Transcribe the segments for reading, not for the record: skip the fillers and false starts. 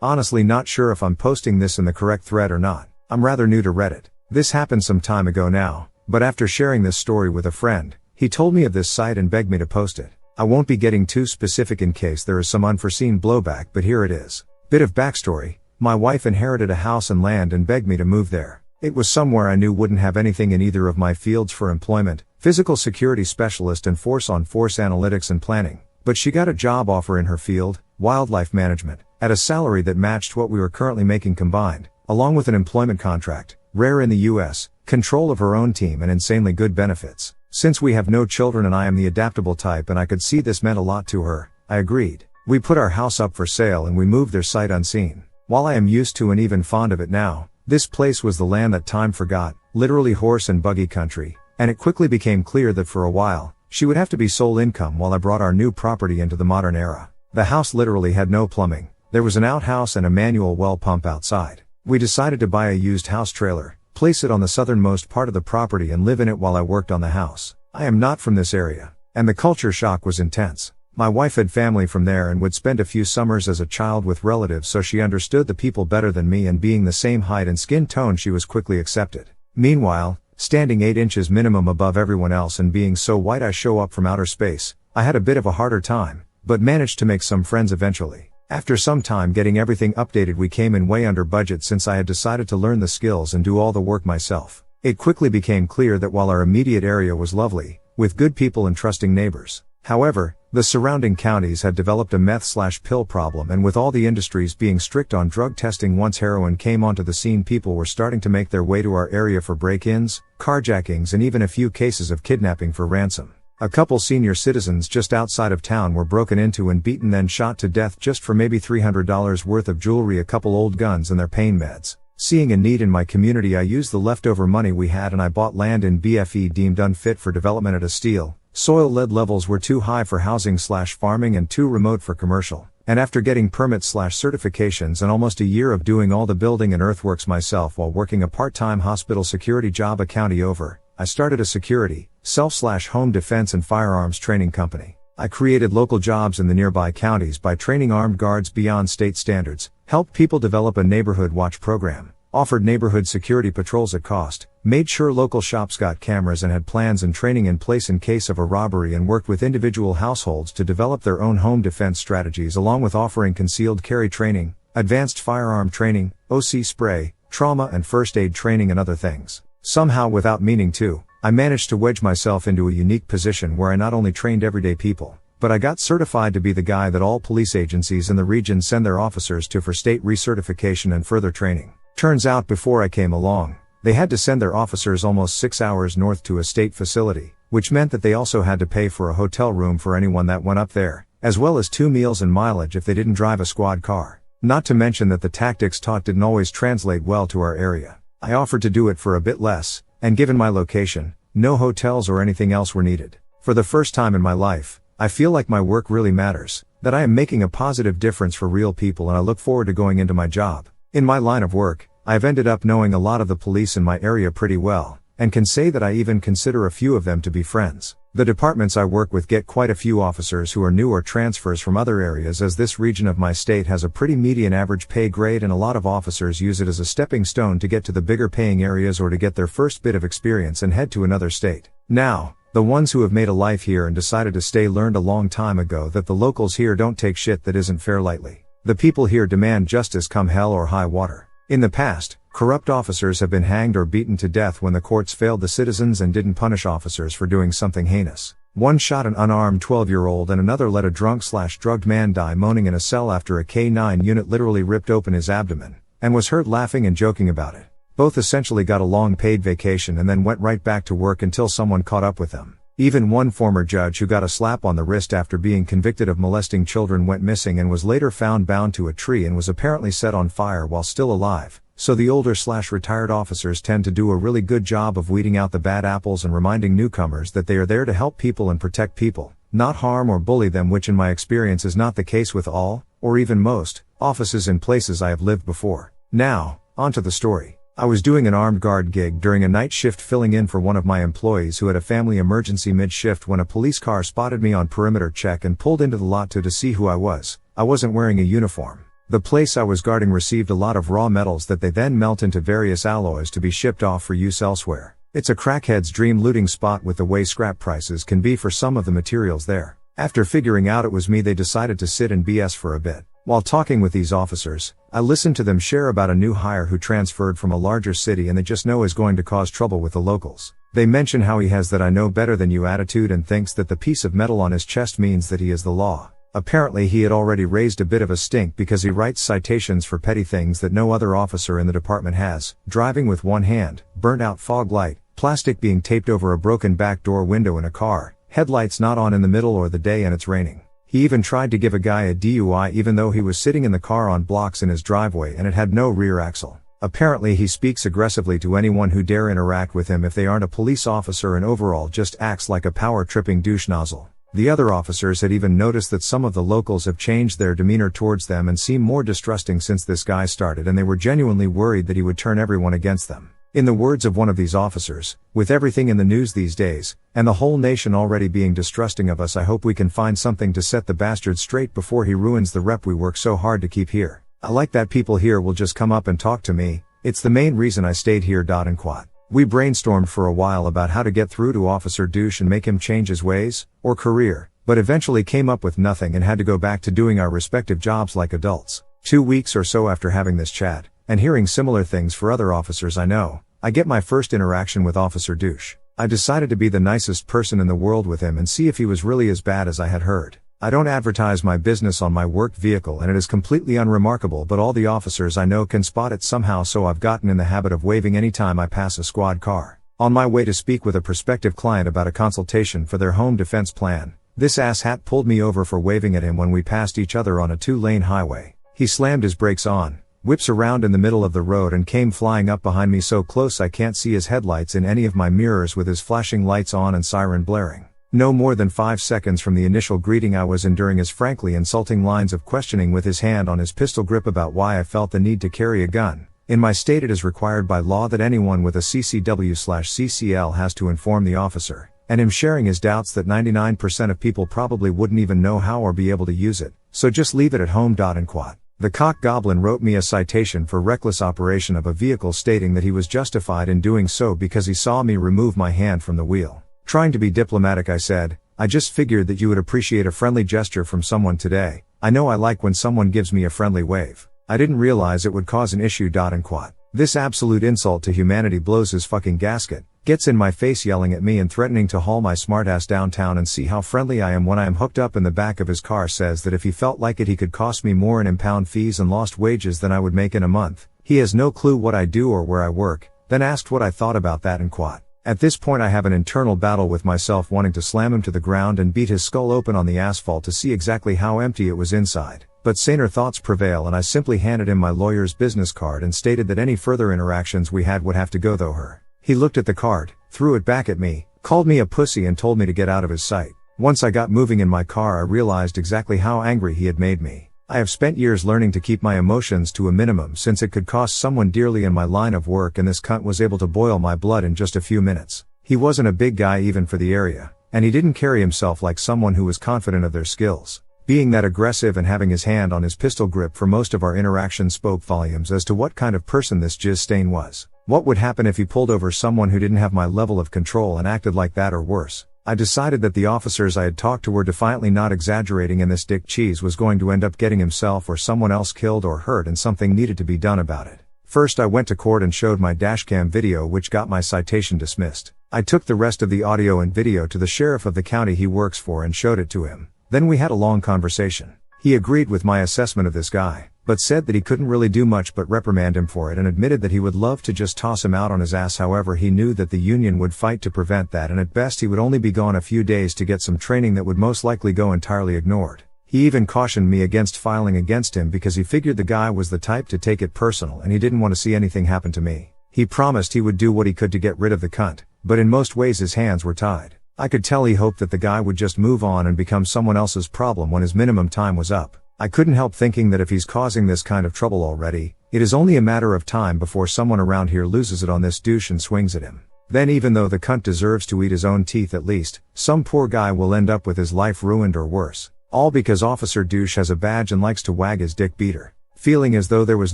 Honestly not sure if I'm posting this in the correct thread or not. I'm rather new to Reddit. This happened some time ago now, but after sharing this story with a friend, he told me of this site and begged me to post it. I won't be getting too specific in case there is some unforeseen blowback, but here it is. Bit of backstory. My wife inherited a house and land and begged me to move there. It was somewhere I knew wouldn't have anything in either of my fields for employment, physical security specialist and force-on-force analytics and planning, but she got a job offer in her field, wildlife management, at a salary that matched what we were currently making combined, along with an employment contract, rare in the US, control of her own team and insanely good benefits. Since we have no children and I am the adaptable type and I could see this meant a lot to her, I agreed. We put our house up for sale and we moved there sight unseen. While I am used to and even fond of it now, this place was the land that time forgot, literally horse and buggy country, and it quickly became clear that for a while, she would have to be sole income while I brought our new property into the modern era. The house literally had no plumbing. There was an outhouse and a manual well pump outside. We decided to buy a used house trailer, place it on the southernmost part of the property and live in it while I worked on the house. I am not from this area, and the culture shock was intense. My wife had family from there and would spend a few summers as a child with relatives, so she understood the people better than me, and being the same height and skin tone she was quickly accepted. Meanwhile, standing 8 inches minimum above everyone else and being so white I show up from outer space, I had a bit of a harder time, but managed to make some friends eventually. After some time getting everything updated, we came in way under budget since I had decided to learn the skills and do all the work myself. It quickly became clear that while our immediate area was lovely, with good people and trusting neighbors, however, the surrounding counties had developed a meth/pill problem, and with all the industries being strict on drug testing once heroin came onto the scene, people were starting to make their way to our area for break-ins, carjackings and even a few cases of kidnapping for ransom. A couple senior citizens just outside of town were broken into and beaten then shot to death just for maybe $300 worth of jewelry, a couple old guns and their pain meds. Seeing a need in my community, I used the leftover money we had and I bought land in BFE deemed unfit for development at a steel. Soil lead levels were too high for housing/farming and too remote for commercial. And after getting permits/certifications and almost a year of doing all the building and earthworks myself while working a part-time hospital security job a county over, I started a security, self/home defense and firearms training company. I created local jobs in the nearby counties by training armed guards beyond state standards, helped people develop a neighborhood watch program, offered neighborhood security patrols at cost, made sure local shops got cameras and had plans and training in place in case of a robbery, and worked with individual households to develop their own home defense strategies, along with offering concealed carry training, advanced firearm training, OC spray, trauma and first aid training and other things. Somehow, without meaning to, I managed to wedge myself into a unique position where I not only trained everyday people, but I got certified to be the guy that all police agencies in the region send their officers to for state recertification and further training. Turns out before I came along, they had to send their officers almost 6 hours north to a state facility, which meant that they also had to pay for a hotel room for anyone that went up there, as well as 2 meals and mileage if they didn't drive a squad car. Not to mention that the tactics taught didn't always translate well to our area. I offered to do it for a bit less, and given my location, no hotels or anything else were needed. For the first time in my life, I feel like my work really matters, that I am making a positive difference for real people, and I look forward to going into my job. In my line of work, I've ended up knowing a lot of the police in my area pretty well, and can say that I even consider a few of them to be friends. The departments I work with get quite a few officers who are new or transfers from other areas, as this region of my state has a pretty median average pay grade, and a lot of officers use it as a stepping stone to get to the bigger paying areas or to get their first bit of experience and head to another state. Now, the ones who have made a life here and decided to stay learned a long time ago that the locals here don't take shit that isn't fair lightly. The people here demand justice come hell or high water. In the past, corrupt officers have been hanged or beaten to death when the courts failed the citizens and didn't punish officers for doing something heinous. One shot an unarmed 12-year-old and another let a drunk/drugged man die moaning in a cell after a K-9 unit literally ripped open his abdomen, and was heard laughing and joking about it. Both essentially got a long paid vacation and then went right back to work until someone caught up with them. Even one former judge who got a slap on the wrist after being convicted of molesting children went missing and was later found bound to a tree and was apparently set on fire while still alive. So the older/retired officers tend to do a really good job of weeding out the bad apples and reminding newcomers that they are there to help people and protect people, not harm or bully them, which in my experience is not the case with all, or even most, offices in places I have lived before. Now, onto the story. I was doing an armed guard gig during a night shift, filling in for one of my employees who had a family emergency mid-shift, when a police car spotted me on perimeter check and pulled into the lot to see who I was. I wasn't wearing a uniform. The place I was guarding received a lot of raw metals that they then melt into various alloys to be shipped off for use elsewhere. It's a crackhead's dream looting spot with the way scrap prices can be for some of the materials there. After figuring out it was me, they decided to sit and BS for a bit. While talking with these officers, I listened to them share about a new hire who transferred from a larger city and they just know is going to cause trouble with the locals. They mention how he has that "I know better than you" attitude and thinks that the piece of metal on his chest means that he is the law. Apparently he had already raised a bit of a stink because he writes citations for petty things that no other officer in the department has: driving with one hand, burnt out fog light, plastic being taped over a broken back door window in a car, headlights not on in the middle or the day and it's raining. He even tried to give a guy a DUI even though he was sitting in the car on blocks in his driveway and it had no rear axle. Apparently he speaks aggressively to anyone who dare interact with him if they aren't a police officer and overall just acts like a power-tripping douche nozzle. The other officers had even noticed that some of the locals have changed their demeanor towards them and seem more distrusting since this guy started, and they were genuinely worried that he would turn everyone against them. In the words of one of these officers, "With everything in the news these days, and the whole nation already being distrusting of us, I hope we can find something to set the bastard straight before he ruins the rep we work so hard to keep here. I like that people here will just come up and talk to me. It's the main reason I stayed here." And quote. We brainstormed for a while about how to get through to Officer Douche and make him change his ways, or career, but eventually came up with nothing and had to go back to doing our respective jobs like adults. 2 weeks or so after having this chat, and hearing similar things for other officers I know, I get my first interaction with Officer Douche. I decided to be the nicest person in the world with him and see if he was really as bad as I had heard. I don't advertise my business on my work vehicle and it is completely unremarkable, but all the officers I know can spot it somehow, so I've gotten in the habit of waving anytime I pass a squad car. On my way to speak with a prospective client about a consultation for their home defense plan, this asshat pulled me over for waving at him when we passed each other on a 2-lane highway. He slammed his brakes on, whips around in the middle of the road and came flying up behind me so close I can't see his headlights in any of my mirrors with his flashing lights on and siren blaring. No more than 5 seconds from the initial greeting I was enduring his frankly insulting lines of questioning with his hand on his pistol grip about why I felt the need to carry a gun. In my state it is required by law that anyone with a CCW/CCL has to inform the officer, and him sharing his doubts that 99% of people probably wouldn't even know how or be able to use it, so just leave it at home. And quote. The cock goblin wrote me a citation for reckless operation of a vehicle, stating that he was justified in doing so because he saw me remove my hand from the wheel. Trying to be diplomatic, I said, "I just figured that you would appreciate a friendly gesture from someone today. I know I like when someone gives me a friendly wave. I didn't realize it would cause an issue." And quote. This absolute insult to humanity blows his fucking gasket, gets in my face yelling at me and threatening to haul my smartass downtown and see how friendly I am when I am hooked up in the back of his car. Says that if he felt like it he could cost me more in impound fees and lost wages than I would make in a month. He has no clue what I do or where I work. Then asked what I thought about that and quote. At this point I have an internal battle with myself, wanting to slam him to the ground and beat his skull open on the asphalt to see exactly how empty it was inside. But saner thoughts prevail and I simply handed him my lawyer's business card and stated that any further interactions we had would have to go through her. He looked at the card, threw it back at me, called me a pussy and told me to get out of his sight. Once I got moving in my car I realized exactly how angry he had made me. I have spent years learning to keep my emotions to a minimum since it could cost someone dearly in my line of work, and this cunt was able to boil my blood in just a few minutes. He wasn't a big guy even for the area, and he didn't carry himself like someone who was confident of their skills. Being that aggressive and having his hand on his pistol grip for most of our interaction spoke volumes as to what kind of person this jizz stain was. What would happen if he pulled over someone who didn't have my level of control and acted like that or worse? I decided that the officers I had talked to were defiantly not exaggerating, and this dick cheese was going to end up getting himself or someone else killed or hurt, and something needed to be done about it. First I went to court and showed my dashcam video, which got my citation dismissed. I took the rest of the audio and video to the sheriff of the county he works for and showed it to him. Then we had a long conversation. He agreed with my assessment of this guy, but said that he couldn't really do much but reprimand him for it, and admitted that he would love to just toss him out on his ass. However, he knew that the union would fight to prevent that, and at best he would only be gone a few days to get some training that would most likely go entirely ignored. He even cautioned me against filing against him because he figured the guy was the type to take it personal and he didn't want to see anything happen to me. He promised he would do what he could to get rid of the cunt, but in most ways his hands were tied. I could tell he hoped that the guy would just move on and become someone else's problem when his minimum time was up. I couldn't help thinking that if he's causing this kind of trouble already, it is only a matter of time before someone around here loses it on this douche and swings at him. Then, even though the cunt deserves to eat his own teeth, at least, some poor guy will end up with his life ruined or worse. All because Officer Douche has a badge and likes to wag his dick beater. Feeling as though there was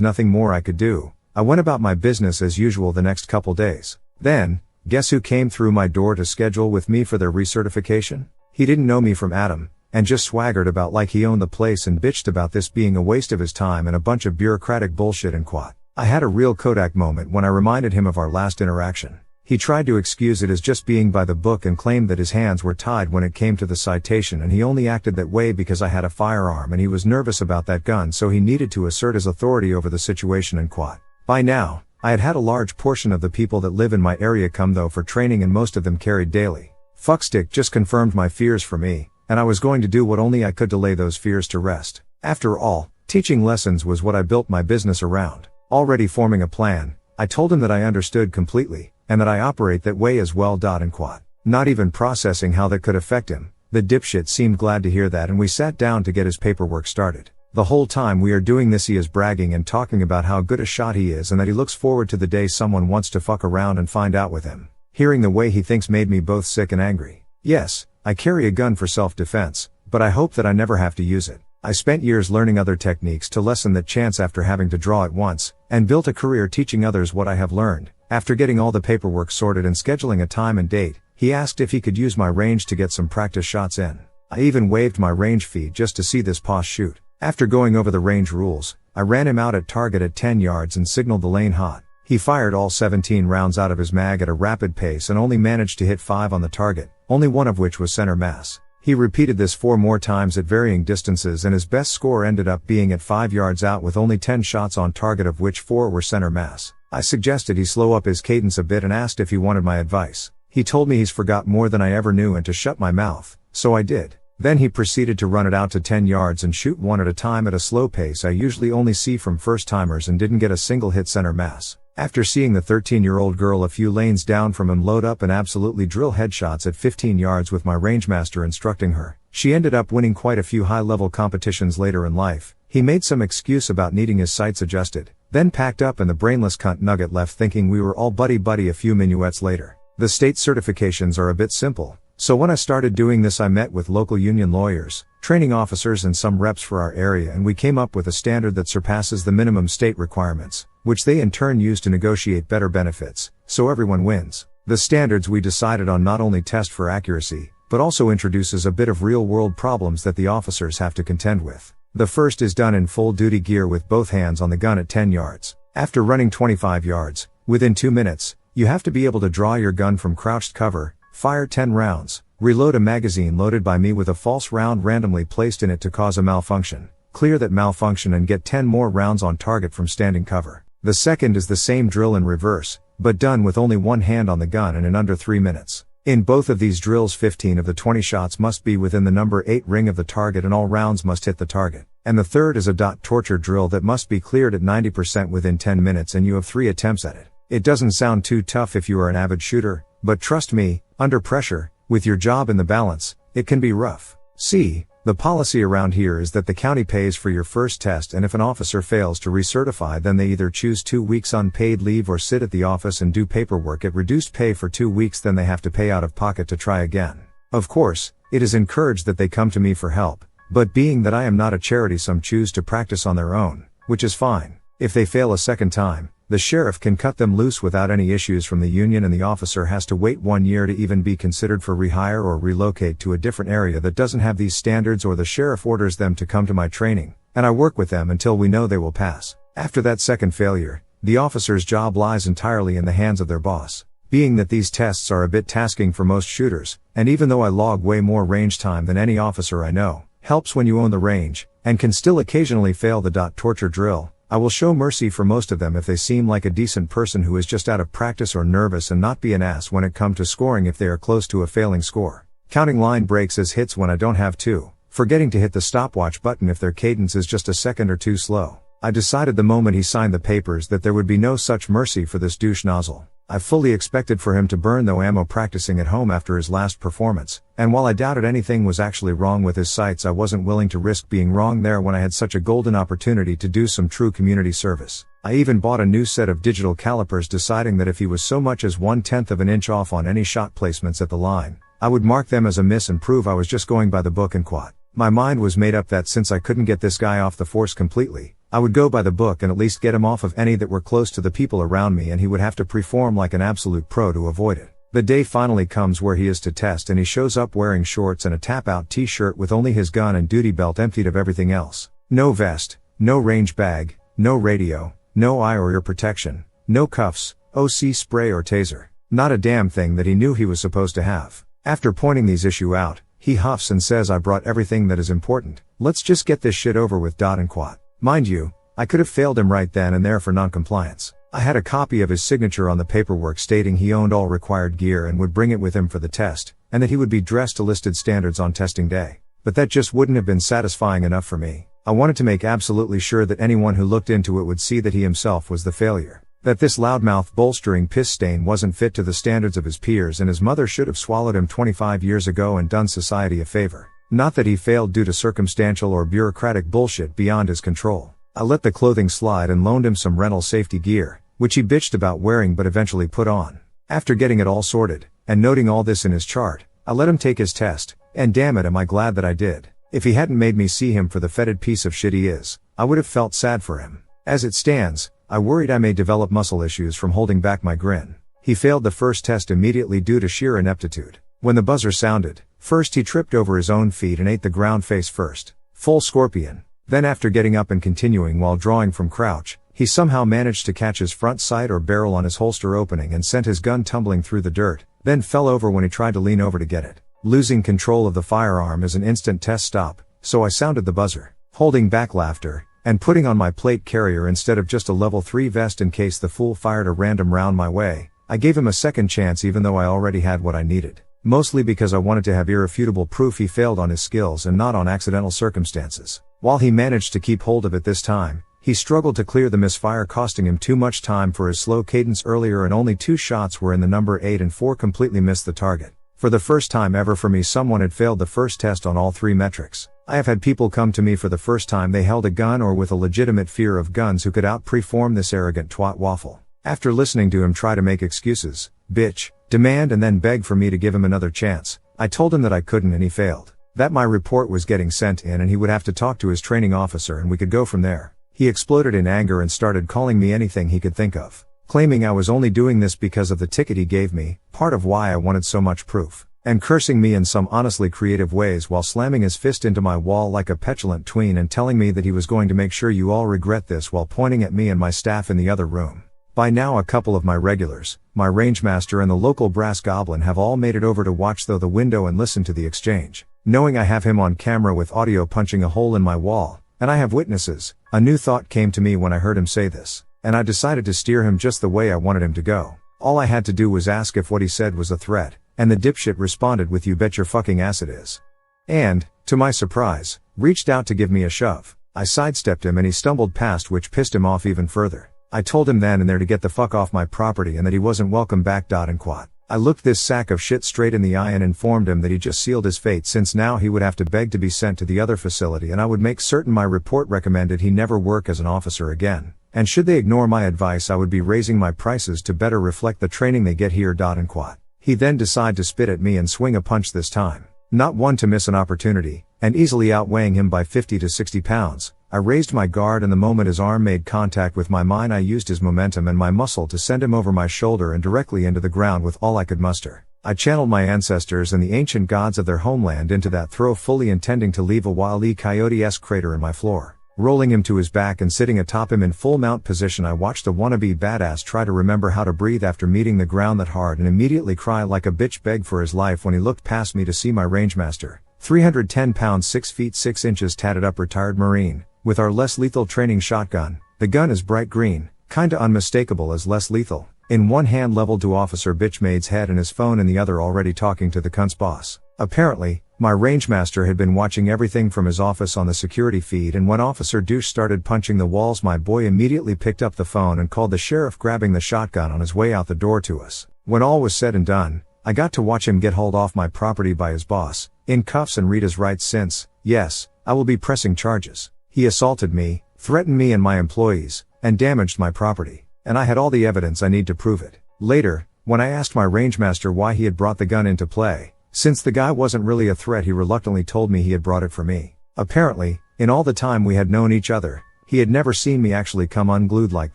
nothing more I could do, I went about my business as usual the next couple days. Then, guess who came through my door to schedule with me for their recertification? He didn't know me from Adam, and just swaggered about like he owned the place and bitched about this being a waste of his time and a bunch of bureaucratic bullshit and quat. I had a real Kodak moment when I reminded him of our last interaction. He tried to excuse it as just being by the book and claimed that his hands were tied when it came to the citation, and he only acted that way because I had a firearm and he was nervous about that gun, so he needed to assert his authority over the situation and quat. By now, I had had a large portion of the people that live in my area come though for training, and most of them carried daily. Fuckstick just confirmed my fears for me, and I was going to do what only I could to lay those fears to rest. After all, teaching lessons was what I built my business around. Already forming a plan, I told him that I understood completely, and that I operate that way as well. And quat. Not even processing how that could affect him, the dipshit seemed glad to hear that, and we sat down to get his paperwork started. The whole time we are doing this he is bragging and talking about how good a shot he is and that he looks forward to the day someone wants to fuck around and find out with him. Hearing the way he thinks made me both sick and angry. Yes, I carry a gun for self-defense, but I hope that I never have to use it. I spent years learning other techniques to lessen that chance after having to draw it once, and built a career teaching others what I have learned. After getting all the paperwork sorted and scheduling a time and date, he asked if he could use my range to get some practice shots in. I even waived my range fee just to see this posh shoot. After going over the range rules, I ran him out at target at 10 yards and signaled the lane hot. He fired all 17 rounds out of his mag at a rapid pace and only managed to hit 5 on the target, only one of which was center mass. He repeated this 4 more times at varying distances, and his best score ended up being at 5 yards out with only 10 shots on target, of which 4 were center mass. I suggested he slow up his cadence a bit and asked if he wanted my advice. He told me he's forgot more than I ever knew and to shut my mouth, so I did. Then he proceeded to run it out to 10 yards and shoot one at a time at a slow pace I usually only see from first-timers, and didn't get a single hit center mass. After seeing the 13-year-old girl a few lanes down from him load up and absolutely drill headshots at 15 yards with my rangemaster instructing her, she ended up winning quite a few high-level competitions later in life. He made some excuse about needing his sights adjusted, then packed up and the brainless cunt nugget left thinking we were all buddy-buddy a few minuets later. The state certifications are a bit simple. So when I started doing this I met with local union lawyers, training officers and some reps for our area, and we came up with a standard that surpasses the minimum state requirements, which they in turn use to negotiate better benefits, so everyone wins. The standards we decided on not only test for accuracy, but also introduces a bit of real-world problems that the officers have to contend with. The first is done in full-duty gear with both hands on the gun at 10 yards. After running 25 yards, within 2 minutes, you have to be able to draw your gun from crouched cover, fire 10 rounds, reload a magazine loaded by me with a false round randomly placed in it to cause a malfunction, clear that malfunction and get 10 more rounds on target from standing cover. The second is the same drill in reverse, but done with only one hand on the gun and in under 3 minutes. In both of these drills 15 of the 20 shots must be within the number 8 ring of the target and all rounds must hit the target. And the third is a dot torture drill that must be cleared at 90% within 10 minutes and you have 3 attempts at it. It doesn't sound too tough if you are an avid shooter, but trust me, under pressure, with your job in the balance, it can be rough. See, the policy around here is that the county pays for your first test, and if an officer fails to recertify then they either choose 2 weeks unpaid leave or sit at the office and do paperwork at reduced pay for 2 weeks, then they have to pay out of pocket to try again. Of course, it is encouraged that they come to me for help, but being that I am not a charity some choose to practice on their own, which is fine. If they fail a second time, the sheriff can cut them loose without any issues from the union, and the officer has to wait 1 year to even be considered for rehire or relocate to a different area that doesn't have these standards, or the sheriff orders them to come to my training, and I work with them until we know they will pass. After that second failure, the officer's job lies entirely in the hands of their boss. Being that these tests are a bit tasking for most shooters, and even though I log way more range time than any officer I know, helps when you own the range, and can still occasionally fail the dot torture drill, I will show mercy for most of them if they seem like a decent person who is just out of practice or nervous, and not be an ass when it comes to scoring if they are close to a failing score. Counting line breaks as hits when I don't have to, forgetting to hit the stopwatch button if their cadence is just a second or two slow. I decided the moment he signed the papers that there would be no such mercy for this douche nozzle. I fully expected for him to burn though ammo practicing at home after his last performance, and while I doubted anything was actually wrong with his sights, I wasn't willing to risk being wrong there when I had such a golden opportunity to do some true community service. I even bought a new set of digital calipers, deciding that if he was so much as 1/10 of an inch off on any shot placements at the line, I would mark them as a miss and prove I was just going by the book and quat. My mind was made up that since I couldn't get this guy off the force completely, I would go by the book and at least get him off of any that were close to the people around me, and he would have to perform like an absolute pro to avoid it. The day finally comes where he is to test, and he shows up wearing shorts and a tap-out t-shirt with only his gun and duty belt emptied of everything else. No vest, no range bag, no radio, no eye or ear protection, no cuffs, OC spray or taser. Not a damn thing that he knew he was supposed to have. After pointing these issues out, he huffs and says, "I brought everything that is important. Let's just get this shit over with." And quat. Mind you, I could have failed him right then and there for non-compliance. I had a copy of his signature on the paperwork stating he owned all required gear and would bring it with him for the test, and that he would be dressed to listed standards on testing day. But that just wouldn't have been satisfying enough for me. I wanted to make absolutely sure that anyone who looked into it would see that he himself was the failure. That this loudmouth bolstering piss stain wasn't fit to the standards of his peers, and his mother should have swallowed him 25 years ago and done society a favor. Not that he failed due to circumstantial or bureaucratic bullshit beyond his control. I let the clothing slide and loaned him some rental safety gear, which he bitched about wearing but eventually put on. After getting it all sorted, and noting all this in his chart, I let him take his test, and damn it am I glad that I did. If he hadn't made me see him for the fetid piece of shit he is, I would have felt sad for him. As it stands, I worried I may develop muscle issues from holding back my grin. He failed the first test immediately due to sheer ineptitude. When the buzzer sounded, first he tripped over his own feet and ate the ground face first. Full scorpion. Then after getting up and continuing while drawing from crouch, he somehow managed to catch his front sight or barrel on his holster opening and sent his gun tumbling through the dirt, then fell over when he tried to lean over to get it. Losing control of the firearm is an instant test stop, so I sounded the buzzer, holding back laughter, and putting on my plate carrier instead of just a level 3 vest in case the fool fired a random round my way. I gave him a second chance even though I already had what I needed. Mostly because I wanted to have irrefutable proof he failed on his skills and not on accidental circumstances. While he managed to keep hold of it this time, he struggled to clear the misfire, costing him too much time for his slow cadence earlier, and only 2 shots were in the number 8 and 4 completely missed the target. For the first time ever for me, someone had failed the first test on all 3 metrics. I have had people come to me for the first time they held a gun or with a legitimate fear of guns who could out-perform this arrogant twat waffle. After listening to him try to make excuses, bitch, demand and then beg for me to give him another chance, I told him that I couldn't and he failed. That my report was getting sent in and he would have to talk to his training officer and we could go from there. He exploded in anger and started calling me anything he could think of, claiming I was only doing this because of the ticket he gave me, part of why I wanted so much proof, and cursing me in some honestly creative ways while slamming his fist into my wall like a petulant tween and telling me that he was going to make sure you all regret this while pointing at me and my staff in the other room. By now a couple of my regulars, my rangemaster and the local brass goblin have all made it over to watch through the window and listen to the exchange. Knowing I have him on camera with audio punching a hole in my wall, and I have witnesses, a new thought came to me when I heard him say this, and I decided to steer him just the way I wanted him to go. All I had to do was ask if what he said was a threat, and the dipshit responded with "You bet your fucking ass it is." And, to my surprise, reached out to give me a shove. I sidestepped him and he stumbled past, which pissed him off even further. I told him then and there to get the fuck off my property and that he wasn't welcome back. And quat. I looked this sack of shit straight in the eye and informed him that he just sealed his fate, since now he would have to beg to be sent to the other facility, and I would make certain my report recommended he never work as an officer again, and should they ignore my advice I would be raising my prices to better reflect the training they get here. And quat. He then decided to spit at me and swing a punch this time. Not one to miss an opportunity, and easily outweighing him by 50 to 60 pounds, I raised my guard, and the moment his arm made contact with my mine I used his momentum and my muscle to send him over my shoulder and directly into the ground with all I could muster. I channeled my ancestors and the ancient gods of their homeland into that throw, fully intending to leave a Wile E. Coyote-esque crater in my floor. Rolling him to his back and sitting atop him in full mount position, I watched the wannabe badass try to remember how to breathe after meeting the ground that hard and immediately cry like a bitch, beg for his life when he looked past me to see my rangemaster, 310 pounds 6 feet 6 inches tatted up retired Marine, with our less lethal training shotgun. The gun is bright green, kinda unmistakable as less lethal, in one hand leveled to Officer Bitchmade's head and his phone in the other already talking to the cunt's boss. Apparently, my rangemaster had been watching everything from his office on the security feed, and when Officer Douche started punching the walls my boy immediately picked up the phone and called the sheriff, grabbing the shotgun on his way out the door to us. When all was said and done, I got to watch him get hauled off my property by his boss, in cuffs and read his rights, since, yes, I will be pressing charges. He assaulted me, threatened me and my employees, and damaged my property, and I had all the evidence I need to prove it. Later, when I asked my rangemaster why he had brought the gun into play, since the guy wasn't really a threat, he reluctantly told me he had brought it for me. Apparently, in all the time we had known each other, He had never seen me actually come unglued like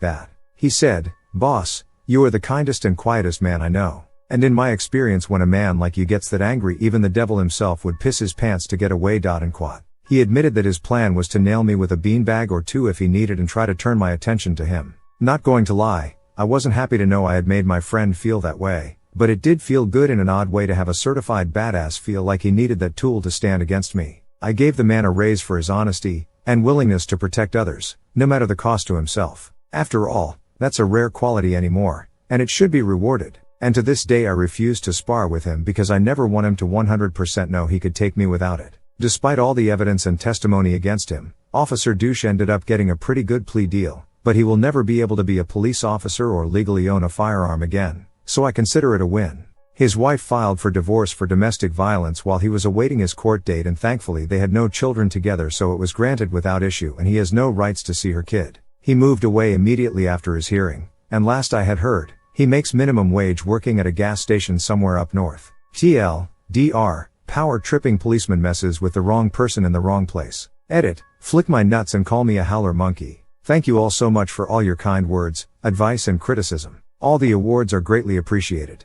that. He said, "Boss, you are the kindest and quietest man I know. And in my experience, when a man like you gets that angry, even the devil himself would piss his pants to get away." And quote. He admitted that his plan was to nail me with a beanbag or two if he needed and try to turn my attention to him. Not going to lie, I wasn't happy to know I had made my friend feel that way, but it did feel good in an odd way to have a certified badass feel like he needed that tool to stand against me. I gave the man a raise for his honesty and willingness to protect others, no matter the cost to himself. After all, that's a rare quality anymore, and it should be rewarded. And to this day I refuse to spar with him because I never want him to 100% know he could take me without it. Despite all the evidence and testimony against him, Officer Douche ended up getting a pretty good plea deal, but he will never be able to be a police officer or legally own a firearm again, so I consider it a win. His wife filed for divorce for domestic violence while he was awaiting his court date, and thankfully they had no children together, so it was granted without issue, and he has no rights to see her kid. He moved away immediately after his hearing, and last I had heard, he makes minimum wage working at a gas station somewhere up north. TLDR, power tripping policeman messes with the wrong person in the wrong place. Edit, flick my nuts and call me a howler monkey. Thank you all so much for all your kind words, advice and criticism. All the awards are greatly appreciated.